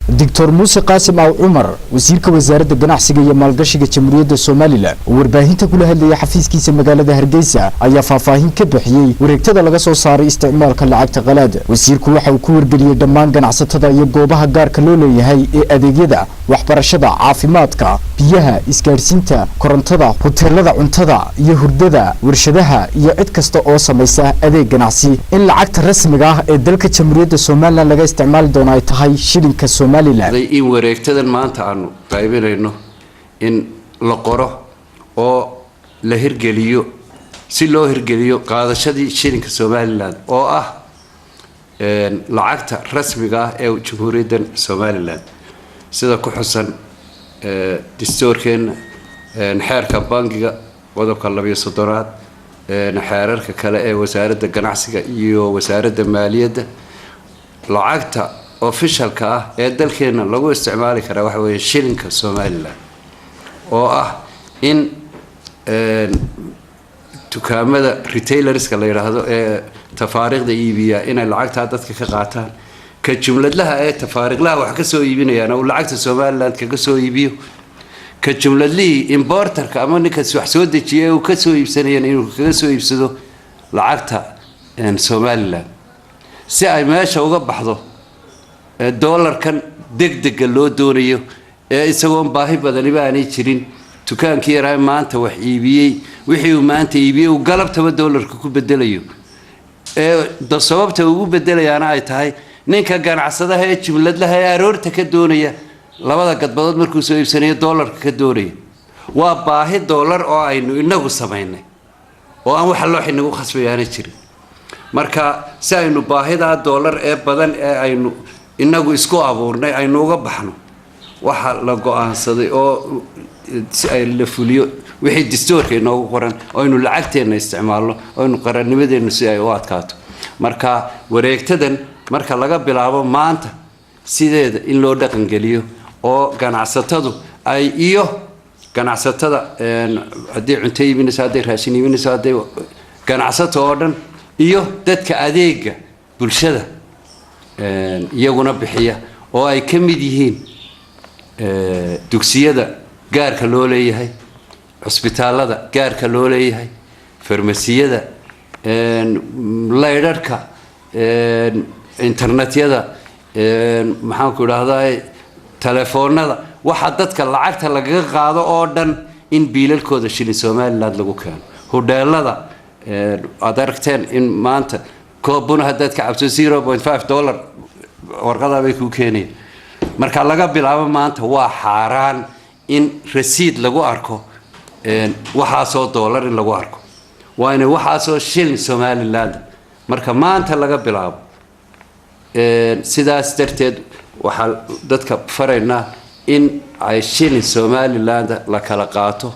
دكتور موسى قاسم أو عمر وزير وزارة الجناحسية مالقشية جمهورية الصومالية وورباهنتا كلها اللي حفيز كيس مقالة هرقيسة أي فافاهين كبحيي وريكتدا laga soo saaray isticmaalka lacagta qalaad wasiirku waxa uu ku wargeliyay dhammaan ganacsatada iyo goobaha gaarka loo leeyahay ee adeegyada waxbarashada caafimaadka biyaha isgaarsiinta korontada hoteelada cuntada iyo hurdada warshadaha iyo cid kasta oo samaysa adeeg ganacsi in lacagta rasmiga ah ee dalka jamhuuriyadda Soomaaliland laga isticmaali doono ay tahay shilinka Soomaaliland in wareegtadan maanta aanu qaybinayno in la qoro oo la hirgeliyo si loo hirgeliyo qaadashadii shilinka Soomaaliland oo ah lacagta rasmiga ah ee jamhuuriyadda Soomaaliland sida ku xusan dastuurkeena xeerka bangiga waddanka 12 xeerarka kale ee wasaaradda ganacsiga iyo wasaaradda maaliyadda lacagta officialka ah ee dalkeena lagu isticmaali kara waxa weeye shilinka Soomaaliland oo ah in dukaamada retailerska la yiraahdo ee tafaariiqda iibiya inay lacagta dadka ka qaataan ka jumladlaha ee tafaariiqlaha wax ka soo iibinayaan oo lacagta Soomaaliland kaga soo iibiyo ka jumladlii importerka ama ninka wax soo dejiyay oo ka soo iibsanayaan inuu kaga soo iibsado lacagta Soomaaliland si ay meesha uga baxdo dollarkan degdeg loo doonayo ee isagoo baahi badan aanay jirin dukaankii yaraa maanta wax iibiyay wixii uu maanta iibiyay uu galabtaba dollarka ku bedelayo ee sababta ugu bedelayaana ay tahay ninka ganacsadaha ee jumladlaha ee aroorta ka doonaya labada gadbadood markuu soo iibsanayo dollarka ka doonaya waa baahi dollar oo aynu inagu sameynay oo aan wax loo xinagu khasbayaana jirin marka si aynu baahida dollar ee badan ee aynu inagu isku abuurnay aynu uga baxno waxa la go'aansaday oo si ay la fuliyo wixii dastuurka inoogu qoran oo aynu lacagteena isticmaalno oo aynu qarannimadeena si ay u adkaato marka wareegtadan marka laga bilaabo maanta sideeda in loo dhaqan geliyo oo ganacsatadu ay iyo ganacsatada hadii cunto iibinaysa hadii raashin iibinaysa hadii ganacsato oo dhan iyo dadka adeega bulshada iyaguna bixiya oo ay ka mid yihiin dugsiyada gaarka loo leeyahay hospitaalada gaarka loo leeyahay farmasiyada leedarka internetyada maxaan ku raahdaa telefoonada waxa dadka lacagta laga qaado oo dhan in biilalkooda shilin Soomaaliland lagu keeno hoteelada aad aragteen in maanta koobuna hadda ka cabso $0.5 warqada bay ku keeneen marka laga bilaabo maanta waa xaraan in receipt lagu arko waxa soo dollar in lagu arko waa in waxa soo shilin Soomaaliland marka maanta laga bilaabo sidaas darteed waxa dadka faraynaa in ay shilin Soomaaliland la kala qaato